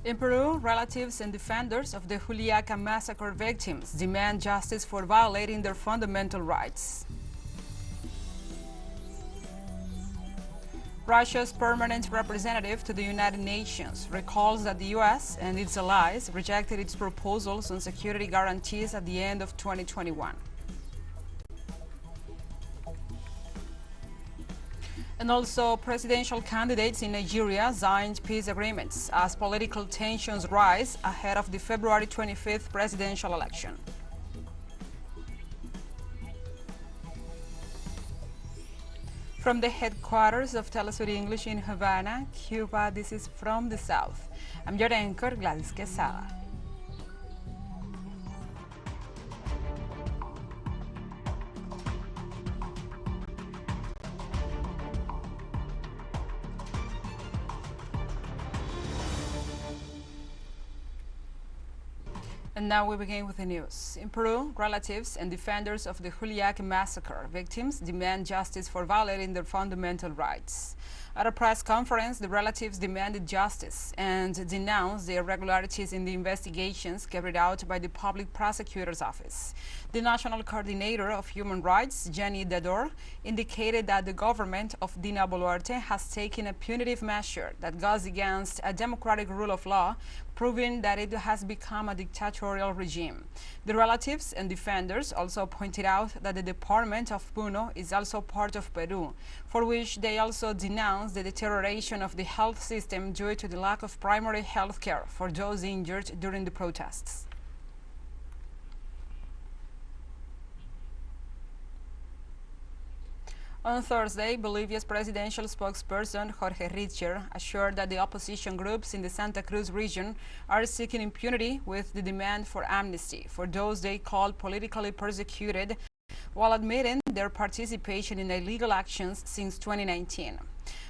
In Peru, relatives and defenders of the Juliaca massacre victims demand justice for violating their fundamental rights. Russia's permanent representative to the United Nations recalls that the U.S. and its allies rejected its proposals on security guarantees at the end of 2021. And also, presidential candidates in Nigeria signed peace agreements as political tensions rise ahead of the February 25th presidential election. From the headquarters of TeleSUR English in Havana, Cuba, this is From the South. I'm your anchor, Gladys Quesada. And now we begin with the news. In Peru, relatives and defenders of the Juliaca massacre victims demand justice for violating their fundamental rights. At a press conference, the relatives demanded justice and denounced the irregularities in the investigations carried out by the Public Prosecutor's Office. The National Coordinator of Human Rights, Jenny Dador, indicated that the government of Dina Boluarte has taken a punitive measure that goes against a democratic rule of law, proving that it has become a dictatorial regime. The relatives and defenders also pointed out that the Department of Puno is also part of Peru, for which they also denounced the deterioration of the health system due to the lack of primary health care for those injured during the protests. On Thursday, Bolivia's presidential spokesperson, Jorge Richer, assured that the opposition groups in the Santa Cruz region are seeking impunity with the demand for amnesty for those they call politically persecuted, while admitting their participation in illegal actions since 2019.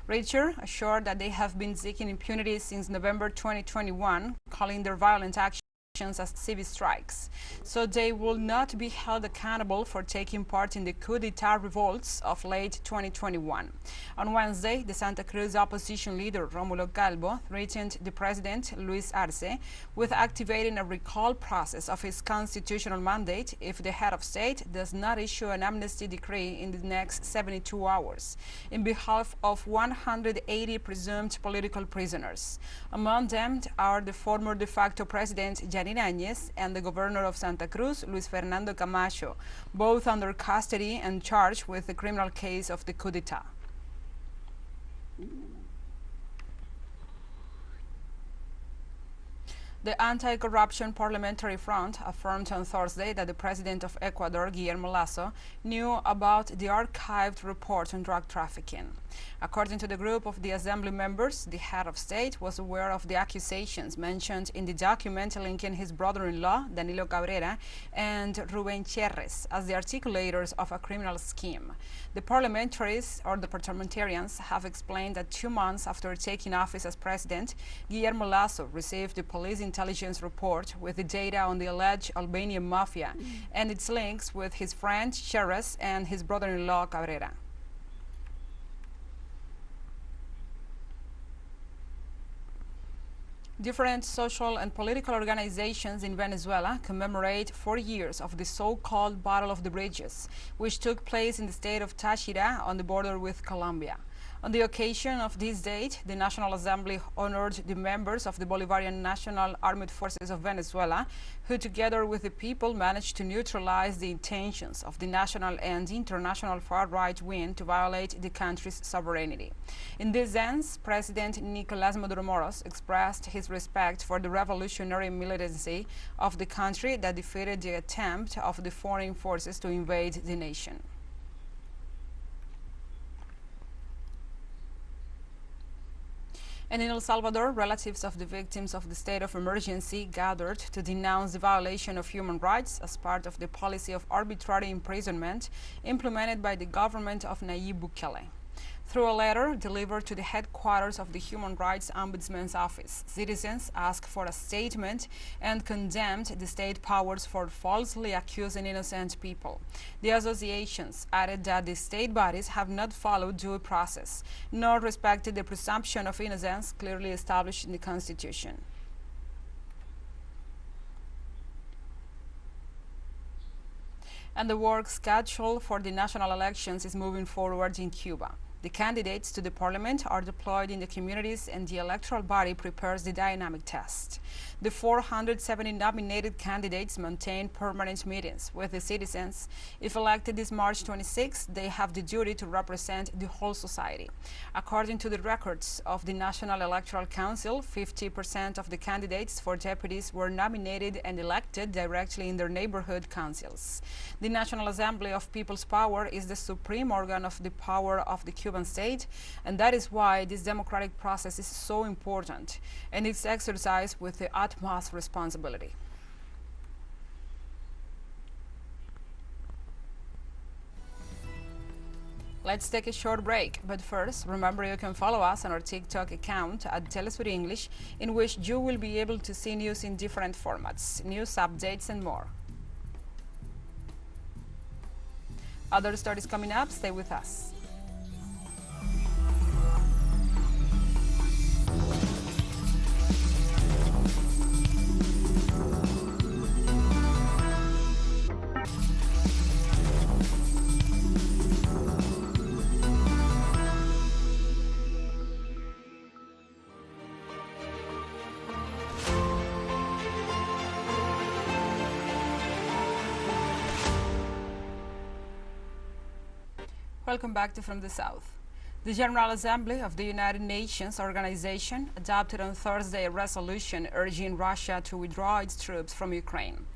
Richer assured that they have been seeking impunity since November 2021, calling their violent actions as civil strikes, so they will not be held accountable for taking part in the coup d'etat revolts of late 2021. On Wednesday, the Santa Cruz opposition leader Rómulo Calvo threatened the president, Luis Arce, with activating a recall process of his constitutional mandate if the head of state does not issue an amnesty decree in the next 72 hours in behalf of 180 presumed political prisoners. Among them are the former de facto president, Áñez, and the governor of Santa Cruz, Luis Fernando Camacho, both under custody and charged with the criminal case of the coup d'etat. The Anti-Corruption Parliamentary Front affirmed on Thursday that the president of Ecuador, Guillermo Lasso, knew about the archived report on drug trafficking. According to the group of the assembly members, the head of state was aware of the accusations mentioned in the document linking his brother-in-law, Danilo Cabrera, and Rubén Cherres as the articulators of a criminal scheme. The parliamentarians have explained that 2 months after taking office as president, Guillermo Lasso received the police intelligence report with the data on the alleged Albanian mafia and its links with his friend Cherres and his brother-in-law Cabrera. Different social and political organizations in Venezuela commemorate 4 years of the so-called Battle of the Bridges, which took place in the state of Táchira on the border with Colombia. On the occasion of this date, the National Assembly honored the members of the Bolivarian National Armed Forces of Venezuela, who together with the people managed to neutralize the intentions of the national and international far-right wing to violate the country's sovereignty. In this sense, President Nicolás Maduro Moros expressed his respect for the revolutionary militancy of the country that defeated the attempt of the foreign forces to invade the nation. And in El Salvador, relatives of the victims of the state of emergency gathered to denounce the violation of human rights as part of the policy of arbitrary imprisonment implemented by the government of Nayib Bukele. Through a letter delivered to the headquarters of the Human Rights Ombudsman's office, citizens asked for a statement and condemned the state powers for falsely accusing innocent people. The associations added that the state bodies have not followed due process, nor respected the presumption of innocence clearly established in the Constitution. And the work schedule for the national elections is moving forward in Cuba. The candidates to the parliament are deployed in the communities and the electoral body prepares the dynamic test. The 470 nominated candidates maintain permanent meetings with the citizens. If elected this March 26, they have the duty to represent the whole society. According to the records of the National Electoral Council, 50% of the candidates for deputies were nominated and elected directly in their neighborhood councils. The National Assembly of People's Power is the supreme organ of the power of the Cuban state, and that is why this democratic process is so important, and it's exercised with the utmost responsibility. Let's take a short break, but first, remember you can follow us on our TikTok account at TeleSUR English, in which you will be able to see news in different formats, news updates and more. Other stories coming up, stay with us. Welcome back to From the South. The General Assembly of the United Nations Organization adopted on Thursday a resolution urging Russia to withdraw its troops from Ukraine.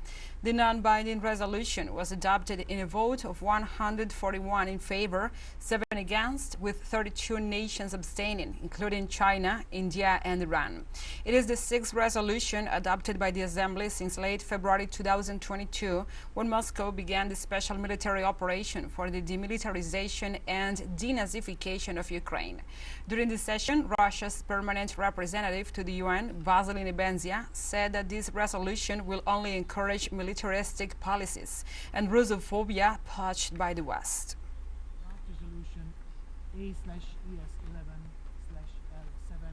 The non-binding resolution was adopted in a vote of 141 in favor, 7 against, with 32 nations abstaining, including China, India, and Iran. It is the sixth resolution adopted by the Assembly since late February 2022, when Moscow began the special military operation for the demilitarization and denazification of Ukraine. During the session, Russia's permanent representative to the UN, Vasily Nebenzia, said that this resolution will only encourage militaristic policies and Russophobia pushed by the West. Resolution A/ES11/L7.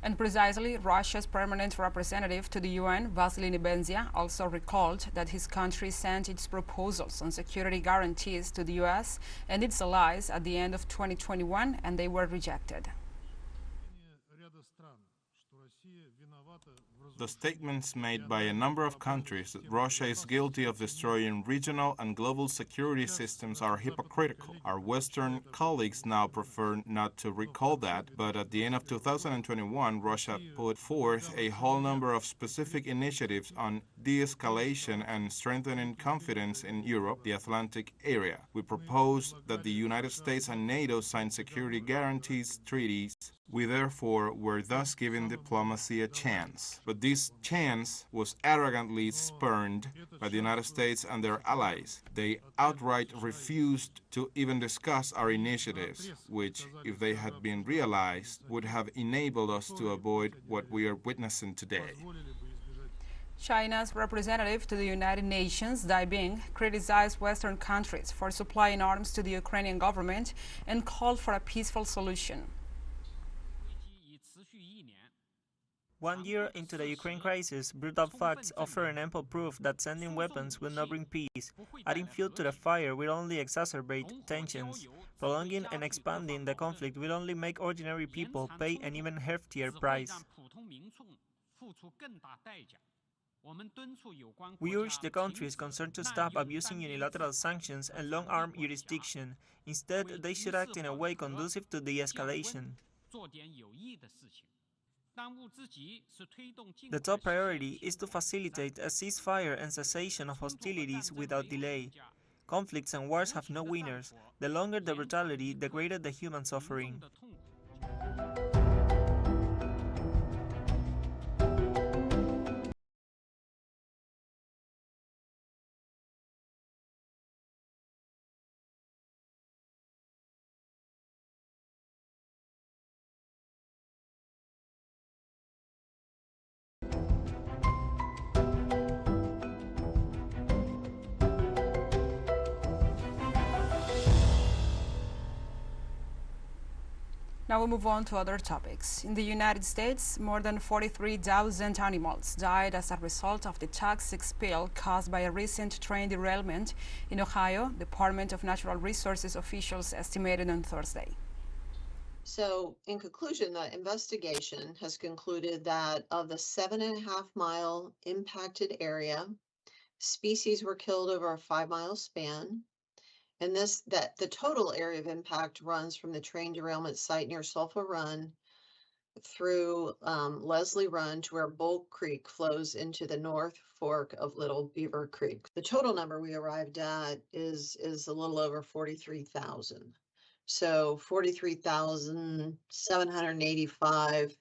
And precisely, Russia's permanent representative to the UN, Vasily Nebenzia, also recalled that his country sent its proposals on security guarantees to the US and its allies at the end of 2021, and they were rejected. The statements made by a number of countries that Russia is guilty of destroying regional and global security systems are hypocritical. Our Western colleagues now prefer not to recall that, but at the end of 2021, Russia put forth a whole number of specific initiatives on de-escalation and strengthening confidence in Europe, the Atlantic area. We propose that the United States and NATO sign security guarantees treaties. We therefore were thus giving diplomacy a chance. But this chance was arrogantly spurned by the United States and their allies. They outright refused to even discuss our initiatives, which, if they had been realized, would have enabled us to avoid what we are witnessing today. China's representative to the United Nations, Dai Bing, criticized Western countries for supplying arms to the Ukrainian government and called for a peaceful solution. 1 year into the Ukraine crisis, brutal facts offer an ample proof that sending weapons will not bring peace. Adding fuel to the fire will only exacerbate tensions. Prolonging and expanding the conflict will only make ordinary people pay an even heftier price. We urge the countries concerned to stop abusing unilateral sanctions and long-arm jurisdiction. Instead, they should act in a way conducive to de-escalation. The top priority is to facilitate a ceasefire and cessation of hostilities without delay. Conflicts and wars have no winners. The longer the brutality, the greater the human suffering. Now we move on to other topics. In the United States, more than 43,000 animals died as a result of the toxic spill caused by a recent train derailment in Ohio, Department of Natural Resources officials estimated on Thursday. So, in conclusion, the investigation has concluded that of the 7.5-mile impacted area, species were killed over a 5-mile span. And that the total area of impact runs from the train derailment site near Sulphur Run through Leslie Run to where Bull Creek flows into the North Fork of Little Beaver Creek. The total number we arrived at is a little over 43,000. So 43,785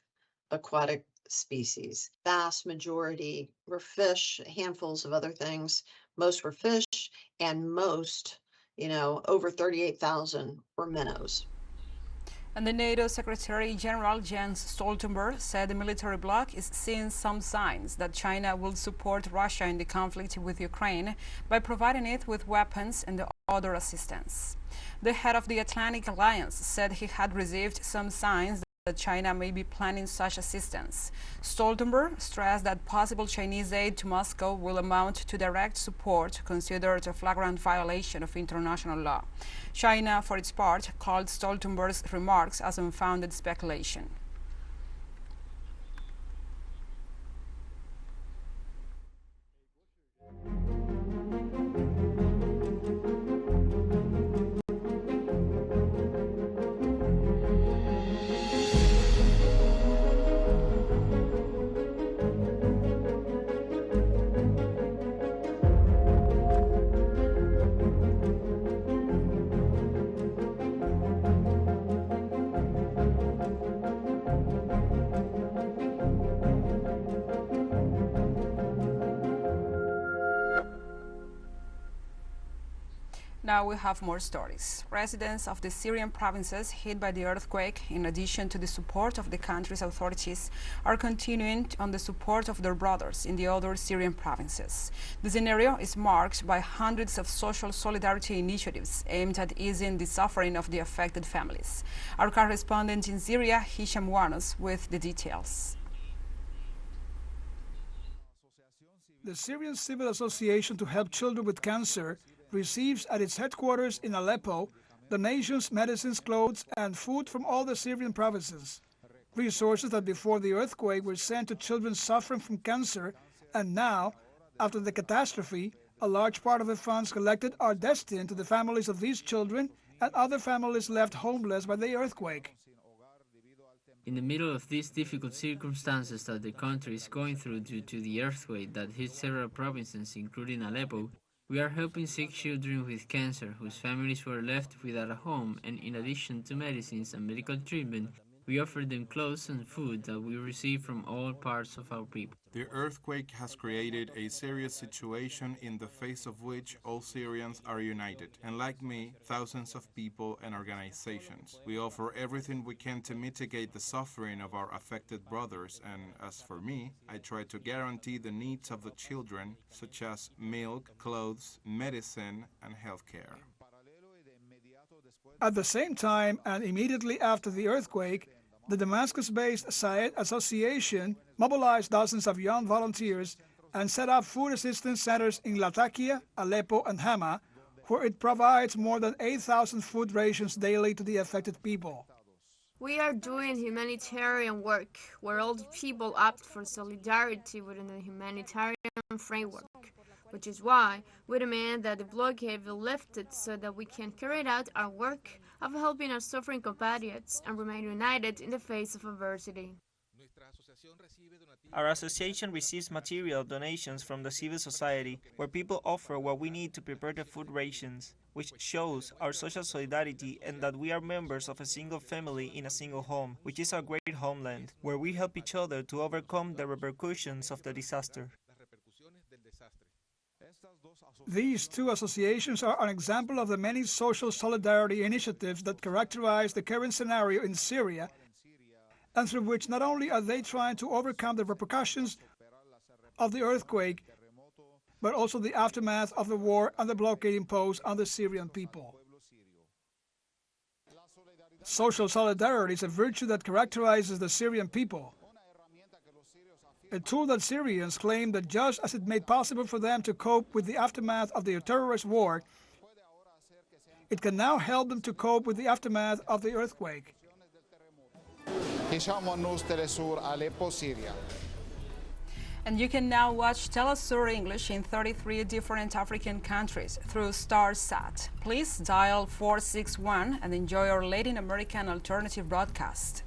aquatic species. Vast majority were fish, handfuls of other things. Most were fish, and most, over 38,000 were minnows. And the NATO Secretary General Jens Stoltenberg said the military bloc is seeing some signs that China will support Russia in the conflict with Ukraine by providing it with weapons and other assistance. The head of the Atlantic Alliance said he had received some signs that China may be planning such assistance. Stoltenberg stressed that possible Chinese aid to Moscow will amount to direct support considered a flagrant violation of international law. China, for its part, called Stoltenberg's remarks as unfounded speculation. Now we have more stories. Residents of the Syrian provinces hit by the earthquake, in addition to the support of the country's authorities, are continuing on the support of their brothers in the other Syrian provinces. The scenario is marked by hundreds of social solidarity initiatives aimed at easing the suffering of the affected families. Our correspondent in Syria, Hisham Wanos, with the details. The Syrian Civil Association to Help Children with Cancer receives at its headquarters in Aleppo donations, medicines, clothes, and food from all the Syrian provinces. Resources that before the earthquake were sent to children suffering from cancer, and now, after the catastrophe, a large part of the funds collected are destined to the families of these children and other families left homeless by the earthquake. In the middle of these difficult circumstances that the country is going through due to the earthquake that hit several provinces, including Aleppo, we are helping sick children with cancer whose families were left without a home, and in addition to medicines and medical treatment, we offer them clothes and food that we receive from all parts of our people. The earthquake has created a serious situation in the face of which all Syrians are united, and like me, thousands of people and organizations. We offer everything we can to mitigate the suffering of our affected brothers, and as for me, I try to guarantee the needs of the children, such as milk, clothes, medicine, and health care. At the same time, and immediately after the earthquake, the Damascus-based Saed Association mobilized dozens of young volunteers and set up food assistance centers in Latakia, Aleppo, and Hama, where it provides more than 8,000 food rations daily to the affected people. We are doing humanitarian work where all the people opt for solidarity within the humanitarian framework, which is why we demand that the blockade be lifted so that we can carry out our work of helping our suffering compatriots and remain united in the face of adversity. Our association receives material donations from the civil society, where people offer what we need to prepare the food rations, which shows our social solidarity and that we are members of a single family in a single home, which is our great homeland, where we help each other to overcome the repercussions of the disaster. These two associations are an example of the many social solidarity initiatives that characterize the current scenario in Syria, and through which not only are they trying to overcome the repercussions of the earthquake, but also the aftermath of the war and the blockade imposed on the Syrian people. Social solidarity is a virtue that characterizes the Syrian people. A tool that Syrians claim that just as it made possible for them to cope with the aftermath of the terrorist war, it can now help them to cope with the aftermath of the earthquake. TeleSUR Aleppo, Syria. And you can now watch TeleSUR English in 33 different African countries through StarSat. Please dial 461 and enjoy our Latin American alternative broadcast.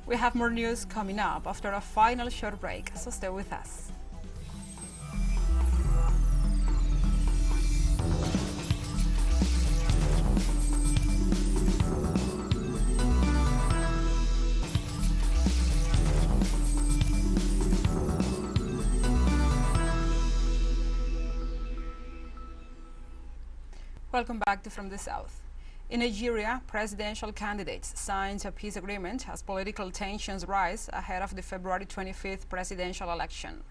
We have more news coming up after a final short break, so stay with us. Welcome back to From the South. In Nigeria, presidential candidates signed a peace agreement as political tensions rise ahead of the February 25th presidential election.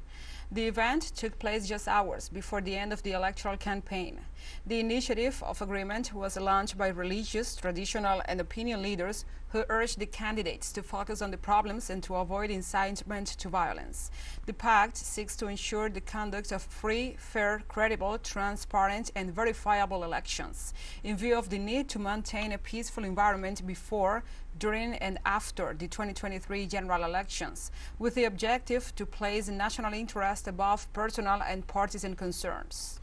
The event took place just hours before the end of the electoral campaign. The initiative of agreement was launched by religious, traditional, and opinion leaders who urged the candidates to focus on the problems and to avoid incitement to violence. The pact seeks to ensure the conduct of free, fair, credible, transparent, and verifiable elections, in view of the need to maintain a peaceful environment before, during, and after the 2023 general elections, with the objective to place national interest above personal and partisan concerns.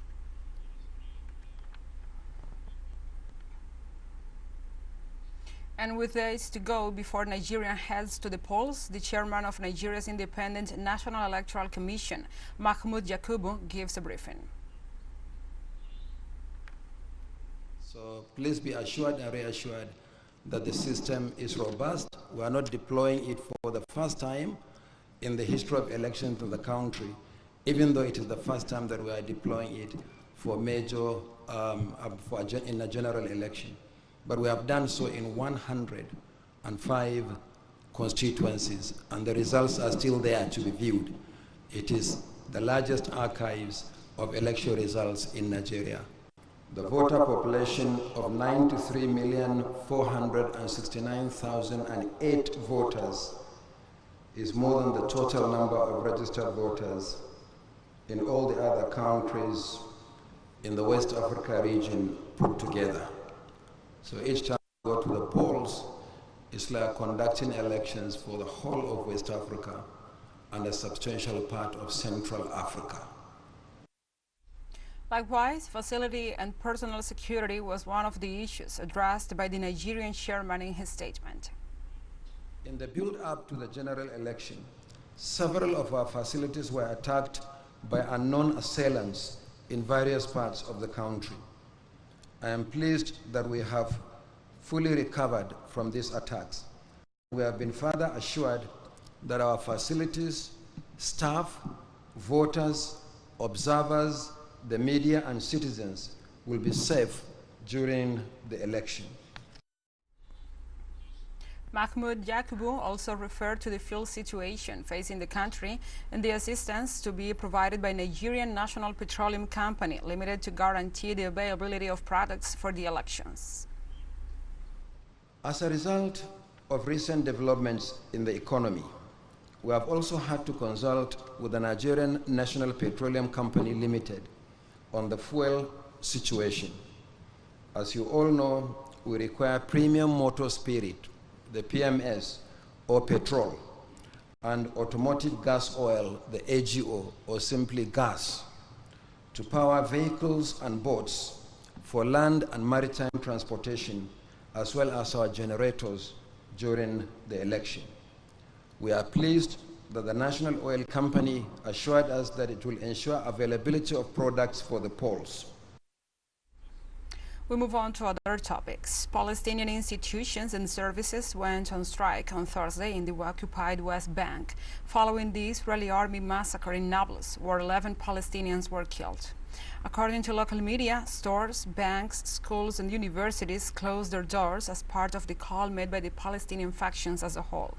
And with days to go before Nigeria heads to the polls, the chairman of Nigeria's Independent National Electoral Commission, Mahmoud Yakubu, gives a briefing. So please be assured and reassured that the system is robust. We are not deploying it for the first time in the history of elections in the country, even though it is the first time that we are deploying it for major, in a general election. But we have done so in 105 constituencies, and the results are still there to be viewed. It is the largest archives of election results in Nigeria. The voter population of 93,469,008 voters is more than the total number of registered voters in all the other countries in the West Africa region put together. So each time we go to the polls, it's like conducting elections for the whole of West Africa and a substantial part of Central Africa. Likewise, facility and personal security was one of the issues addressed by the Nigerian chairman in his statement. In the build-up to the general election, several of our facilities were attacked by unknown assailants in various parts of the country. I am pleased that we have fully recovered from these attacks. We have been further assured that our facilities, staff, voters, observers, the media, and citizens will be safe during the election. Mahmoud Yakubu also referred to the fuel situation facing the country and the assistance to be provided by Nigerian National Petroleum Company, limited to guarantee the availability of products for the elections. As a result of recent developments in the economy, we have also had to consult with the Nigerian National Petroleum Company Limited on the fuel situation. As you all know, we require premium motor spirit, the PMS, or petrol, and automotive gas oil, the AGO, or simply gas, to power vehicles and boats for land and maritime transportation, as well as our generators during the election. We are pleased that the National Oil Company assured us that it will ensure availability of products for the polls. We move on to other topics. Palestinian institutions and services went on strike on Thursday in the occupied West Bank, following the Israeli army massacre in Nablus, where 11 Palestinians were killed. According to local media, stores, banks, schools, and universities closed their doors as part of the call made by the Palestinian factions as a whole.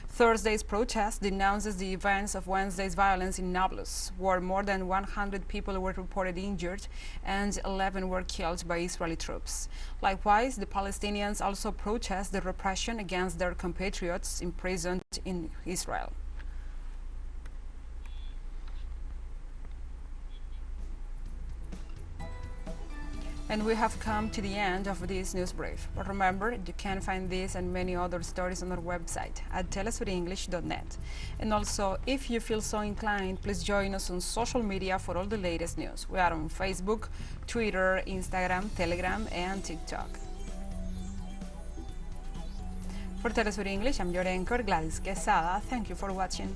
Thursday's protest denounces the events of Wednesday's violence in Nablus, where more than 100 people were reported injured and 11 were killed by Israeli troops. Likewise, the Palestinians also protest the repression against their compatriots imprisoned in Israel. And we have come to the end of this news brief. But remember, you can find this and many other stories on our website at telesurenglish.net. And also, if you feel so inclined, please join us on social media for all the latest news. We are on Facebook, Twitter, Instagram, Telegram, and TikTok. For TeleSUR English, I'm your anchor, Gladys Quesada. Thank you for watching.